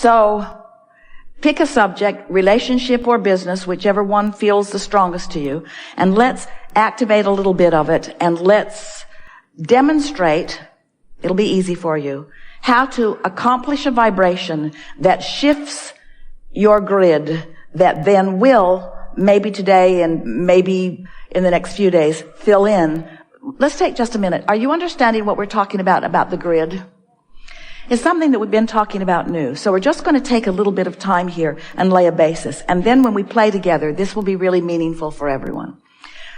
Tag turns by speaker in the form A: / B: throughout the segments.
A: So pick a subject, relationship or business, whichever one feels the strongest to you, and let's activate a little bit of it, and let's demonstrate, it'll be easy for you, how to accomplish a vibration that shifts your grid, that then will, maybe today and maybe in the next few days, fill in. Let's take just a minute. Are you understanding what we're talking about the grid? It's something that we've been talking about new. So we're just going to take a little bit of time here and lay a basis. And then when we play together, this will be really meaningful for everyone.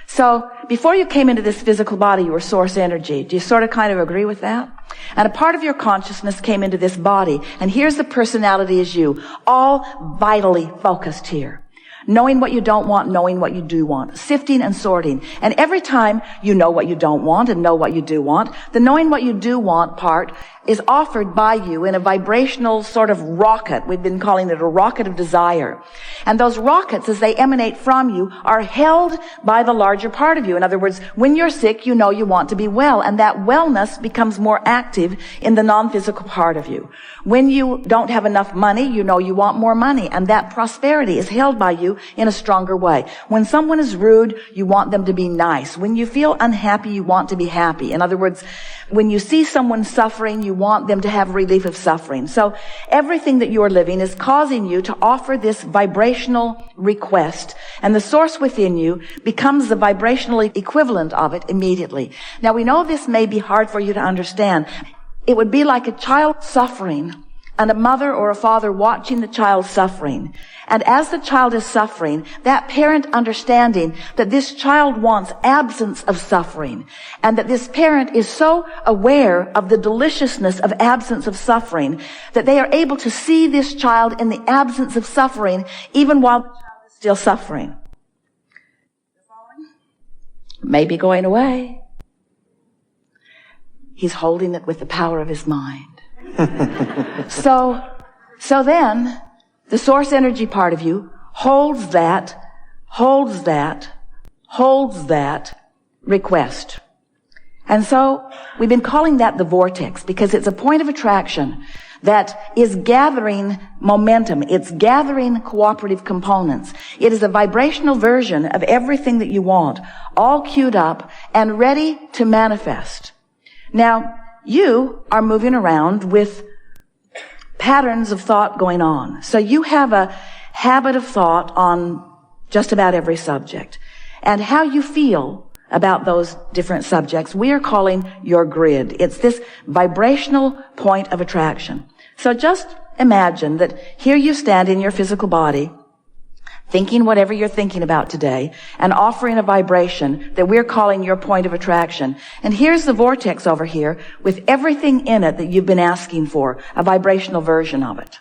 A: So before you came into this physical body, you were source energy. Do you sort of kind of agree with that? And a part of your consciousness came into this body. And here's the personality as you, all vitally focused here. Knowing what you don't want, knowing what you do want, sifting and sorting. And every time you know what you don't want and know what you do want, the knowing what you do want part is offered by you in a vibrational sort of rocket. We've been calling it a rocket of desire. And those rockets, as they emanate from you, are held by the larger part of you. In other words, when you're sick, you know you want to be well, and that wellness becomes more active in the non-physical part of you. When you don't have enough money, you know you want more money, and that prosperity is held by you in a stronger way. When someone is rude, you want them to be nice. When you feel unhappy, you want to be happy. In other words, when you see someone suffering, you want them to have relief of suffering. So everything that you are living is causing you to offer this vibrational request, and the source within you becomes the vibrational equivalent of it immediately. Now we know this may be hard for you to understand. It would be like a child suffering and a mother or a father watching the child suffering. And as the child is suffering, that parent understanding that this child wants absence of suffering, and that this parent is so aware of the deliciousness of absence of suffering that they are able to see this child in the absence of suffering even while the child is still suffering. Maybe going away. He's holding it with the power of his mind. So then the source energy part of you holds that request. And so we've been calling that the vortex because it's a point of attraction that is gathering momentum. It's gathering cooperative components. It is a vibrational version of everything that you want, all queued up and ready to manifest. Now, you are moving around with patterns of thought going on. So you have a habit of thought on just about every subject. And how you feel about those different subjects, we are calling your grid. It's this vibrational point of attraction. So just imagine that here you stand in your physical body, thinking whatever you're thinking about today, and offering a vibration that we're calling your point of attraction. And here's the vortex over here with everything in it that you've been asking for, a vibrational version of it.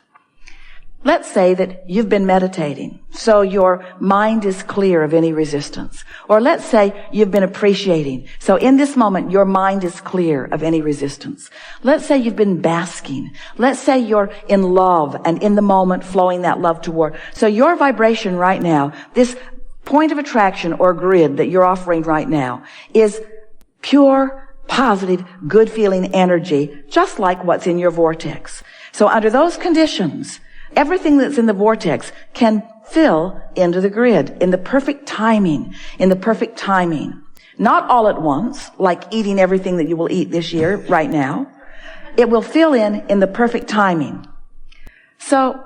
A: Let's say that you've been meditating, so your mind is clear of any resistance. Or let's say you've been appreciating, so in this moment your mind is clear of any resistance. Let's say you've been basking. Let's say you're in love and in the moment flowing that love toward. So your vibration right now, this point of attraction or grid that you're offering right now, is pure, positive, good feeling energy, just like what's in your vortex. So under those conditions, everything that's in the vortex can fill into the grid in the perfect timing, Not all at once, like eating everything that you will eat this year right now. It will fill in the perfect timing. So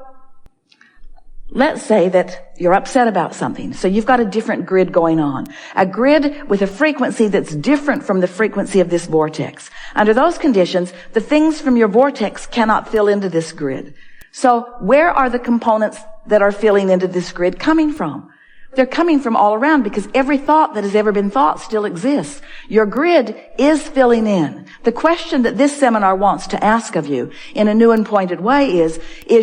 A: let's say that you're upset about something. So you've got a different grid going on. A grid with a frequency that's different from the frequency of this vortex. Under those conditions, the things from your vortex cannot fill into this grid. So where are the components that are filling into this grid coming from? They're coming from all around because every thought that has ever been thought still exists. Your grid is filling in. The question that this seminar wants to ask of you in a new and pointed way is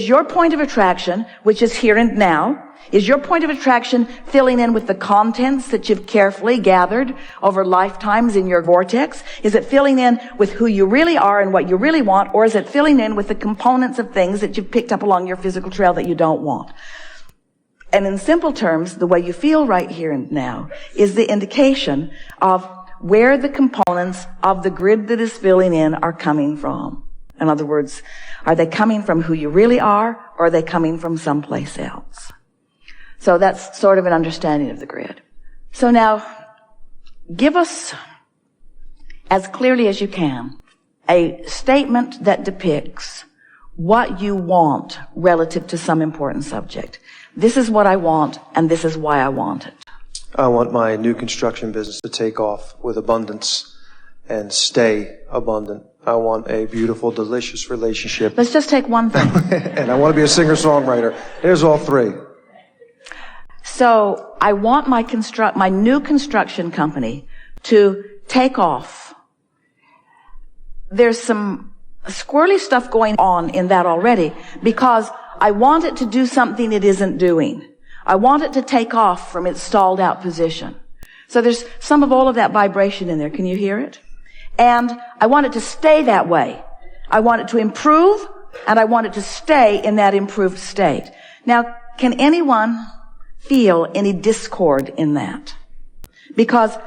A: your point of attraction, which is here and now, is your point of attraction filling in with the contents that you've carefully gathered over lifetimes in your vortex? Is it filling in with who you really are and what you really want? Or is it filling in with the components of things that you've picked up along your physical trail that you don't want? And in simple terms, the way you feel right here and now is the indication of where the components of the grid that is filling in are coming from. In other words, are they coming from who you really are, or are they coming from someplace else? So that's sort of an understanding of the grid. So now, give us, as clearly as you can, a statement that depicts what you want relative to some important subject. This is what I want, and this is why I want it.
B: I want my new construction business to take off with abundance and stay abundant. I want a beautiful, delicious relationship.
A: Let's just take one thing.
B: And I want to be a singer-songwriter. There's all three.
A: So I want my new construction company to take off. There's some squirrely stuff going on in that already, because I want it to do something it isn't doing. I want it to take off from its stalled out position. So there's some of all of that vibration in there. Can you hear it? And I want it to stay that way. I want it to improve, and I want it to stay in that improved state. Now, can anyone feel any discord in that? Because,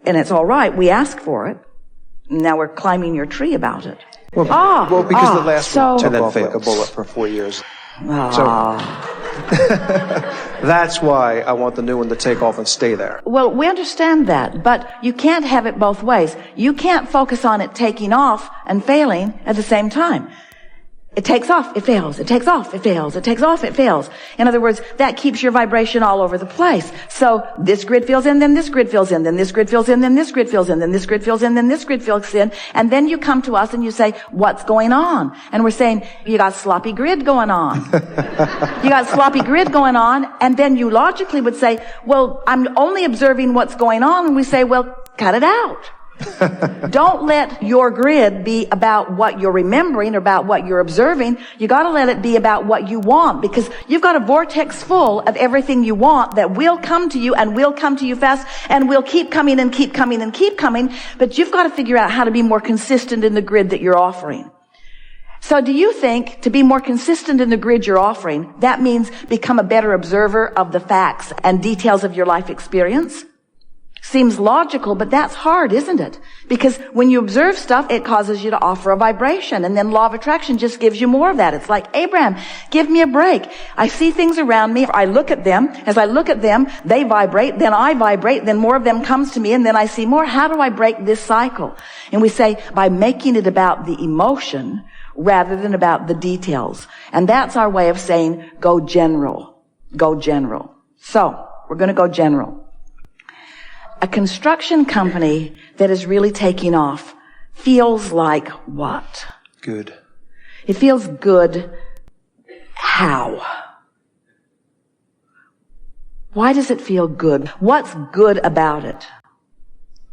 A: and it's all right, we ask for it. Now we're climbing your tree about it.
B: Well, because the last one took off like a bullet for 4 years. So that's why I want the new one to take off and stay there.
A: Well, we understand that, but you can't have it both ways. You can't focus on it taking off and failing at the same time. It takes off, it fails. It takes off, it fails. It takes off, it fails. In other words, that keeps your vibration all over the place. So this grid fills in, then this grid fills in, then this grid fills in, then this grid fills in, then this grid fills in, then this grid fills in. And then you come to us and you say, what's going on? And we're saying, you got sloppy grid going on. You got sloppy grid going on. And then you logically would say, well, I'm only observing what's going on. And we say, well, cut it out. Don't let your grid be about what you're remembering or about what you're observing. You got to let it be about what you want, because you've got a vortex full of everything you want that will come to you and will come to you fast and will keep coming and keep coming and keep coming. But you've got to figure out how to be more consistent in the grid that you're offering. So do you think to be more consistent in the grid you're offering, that means become a better observer of the facts and details of your life experience? Seems logical, but that's hard, isn't it? Because when you observe stuff, it causes you to offer a vibration, and then law of attraction just gives you more of that. It's like, Abraham, give me a break. I see things around me. I look at them. As I look at them, they vibrate. Then I vibrate. Then more of them comes to me, and then I see more. How do I break this cycle? And we say, by making it about the emotion rather than about the details. And that's our way of saying, go general. Go general. So, we're going to go general. A construction company that is really taking off feels like what?
B: Good.
A: It feels good. How? Why does it feel good? What's good about it?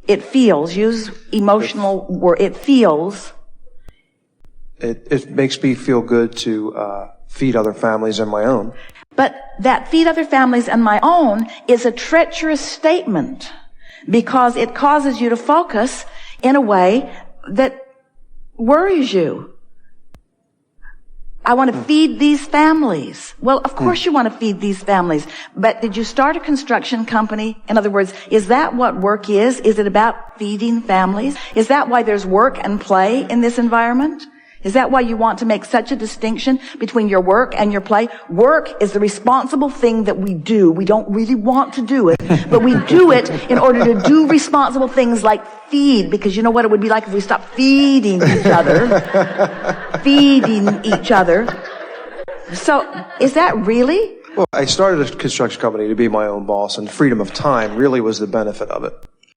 A: It feels, use emotional word, it feels.
B: It makes me feel good to feed other families and my own.
A: But that feed other families and my own is a treacherous statement, because it causes you to focus in a way that worries you. I want to feed these families. Well, of course you want to feed these families. But did you start a construction company? In other words, is that what work is? Is it about feeding families? Is that why there's work and play in this environment? Is that why you want to make such a distinction between your work and your play? Work is the responsible thing that we do. We don't really want to do it, but we do it in order to do responsible things like feed, because you know what it would be like if we stopped feeding each other. Feeding each other. So, is that really?
B: Well, I started a construction company to be my own boss, and freedom of time really was the benefit of it.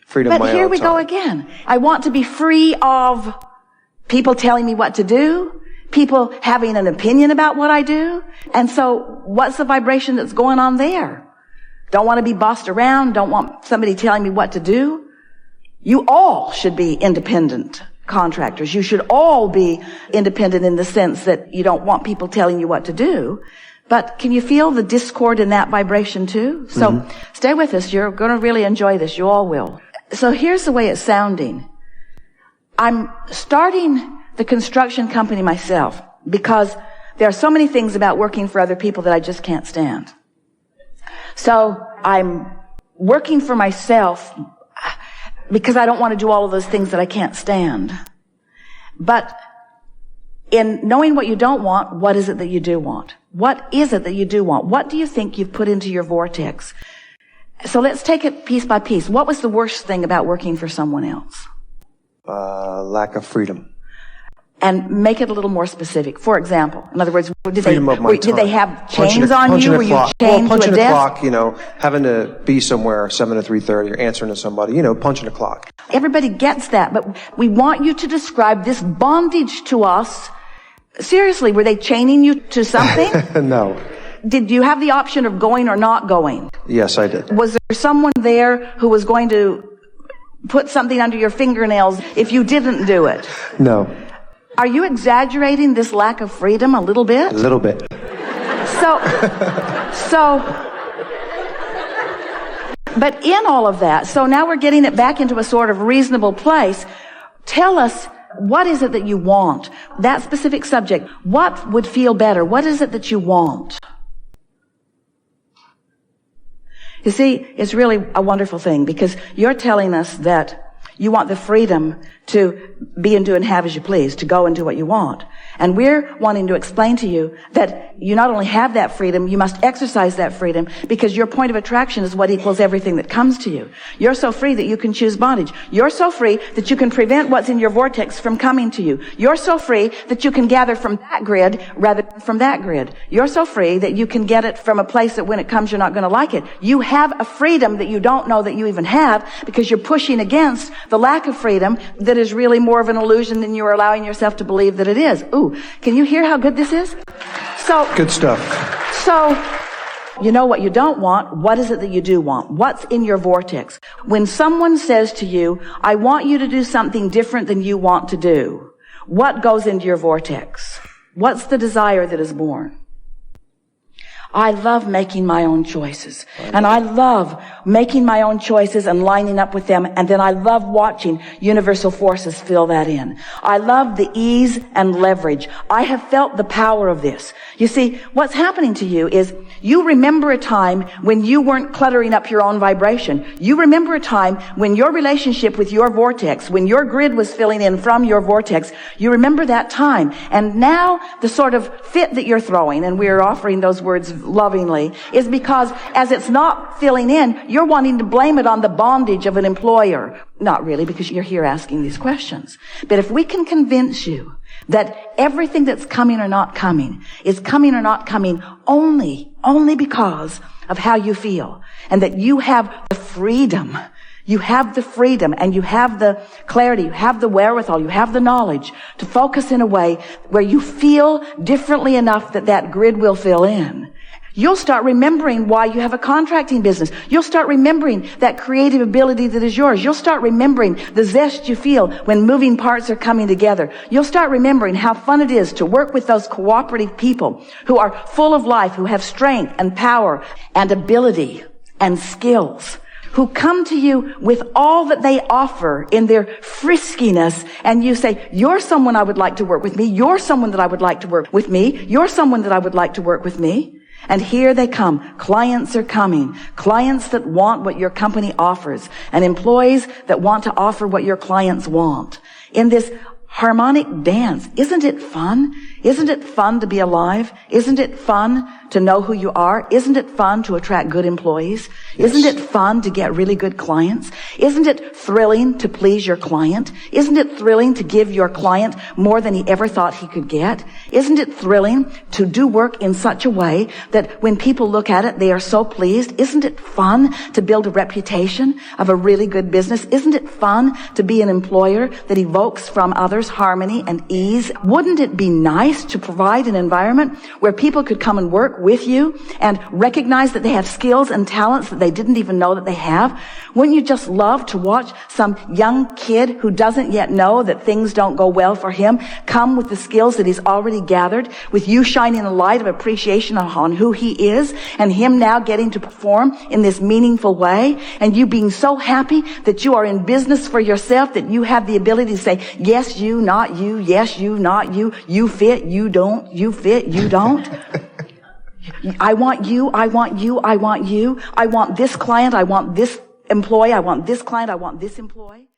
B: Freedom of my own time.
A: But here we go again. I want to be free of people telling me what to do, people having an opinion about what I do. And so what's the vibration that's going on there? Don't want to be bossed around, don't want somebody telling me what to do. You all should be independent contractors. You should all be independent in the sense that you don't want people telling you what to do. But can you feel the discord in that vibration too? So stay with us. You're going to really enjoy this. You all will. So here's the way it's sounding. I'm starting the construction company myself because there are so many things about working for other people that I just can't stand. So I'm working for myself because I don't want to do all of those things that I can't stand. But in knowing what you don't want, what is it that you do want? What is it that you do want? What do you think you've put into your vortex? So let's take it piece by piece. What was the worst thing about working for someone else?
B: Lack of freedom.
A: And make it a little more specific. For example, in other words, did they have chains on you? Were you chained to a desk?
B: Punching a clock, having to be somewhere 7 to 3:30 or answering to somebody, punching a clock.
A: Everybody gets that, but we want you to describe this bondage to us. Seriously, were they chaining you to something?
B: No.
A: Did you have the option of going or not going?
B: Yes, I did.
A: Was there someone there who was going to put something under your fingernails if you didn't do it?
B: No.
A: Are you exaggerating this lack of freedom a little bit?
B: A little bit.
A: But in all of that, so now we're getting it back into a sort of reasonable place. Tell us, what is it that you want? That specific subject, what would feel better? What is it that you want? You see, it's really a wonderful thing because you're telling us that you want the freedom to be and do and have as you please, to go and do what you want. And we're wanting to explain to you that you not only have that freedom, you must exercise that freedom because your point of attraction is what equals everything that comes to you. You're so free that you can choose bondage. You're so free that you can prevent what's in your vortex from coming to you. You're so free that you can gather from that grid rather than from that grid. You're so free that you can get it from a place that when it comes, you're not going to like it. You have a freedom that you don't know that you even have because you're pushing against the lack of freedom that is really more of an illusion than you're allowing yourself to believe that it is. Ooh, can you hear how good this is? So
B: good stuff.
A: So you know what you don't want. What is it that you do want? What's in your vortex? When someone says to you, I want you to do something different than you want to do, what goes into your vortex? What's the desire that is born? I love making my own choices. And I love making my own choices and lining up with them. And then I love watching universal forces fill that in. I love the ease and leverage. I have felt the power of this. You see, what's happening to you is you remember a time when you weren't cluttering up your own vibration. You remember a time when your relationship with your vortex, when your grid was filling in from your vortex, you remember that time. And now the sort of fit that you're throwing, and we're offering those words lovingly, is because as it's not filling in, you're wanting to blame it on the bondage of an employer. Not really, because you're here asking these questions. But if we can convince you that everything that's coming or not coming is coming or not coming only because of how you feel, and that you have the freedom, you have the freedom and you have the clarity, you have the wherewithal, you have the knowledge to focus in a way where you feel differently enough that that grid will fill in. You'll start remembering why you have a contracting business. You'll start remembering that creative ability that is yours. You'll start remembering the zest you feel when moving parts are coming together. You'll start remembering how fun it is to work with those cooperative people who are full of life, who have strength and power and ability and skills, who come to you with all that they offer in their friskiness, and you say, you're someone I would like to work with me. You're someone that I would like to work with me. You're someone that I would like to work with me. And here they come. Clients are coming. Clients that want what your company offers, and employees that want to offer what your clients want. In this harmonic dance, isn't it fun? Isn't it fun to be alive? Isn't it fun to know who you are? Isn't it fun to attract good employees? Yes. Isn't it fun to get really good clients? Isn't it thrilling to please your client? Isn't it thrilling to give your client more than he ever thought he could get? Isn't it thrilling to do work in such a way that when people look at it, they are so pleased? Isn't it fun to build a reputation of a really good business? Isn't it fun to be an employer that evokes from others harmony and ease? Wouldn't it be nice to provide an environment where people could come and work with you and recognize that they have skills and talents that they didn't even know that they have? Wouldn't you just love to watch some young kid who doesn't yet know that things don't go well for him come with the skills that he's already gathered, with you shining a light of appreciation on who he is, and him now getting to perform in this meaningful way, and you being so happy that you are in business for yourself, that you have the ability to say, yes, you, not you, yes, you, not you, you fit, you don't, you fit, you don't. I want you, I want you, I want you. I want this client, I want this employee, I want this client, I want this employee.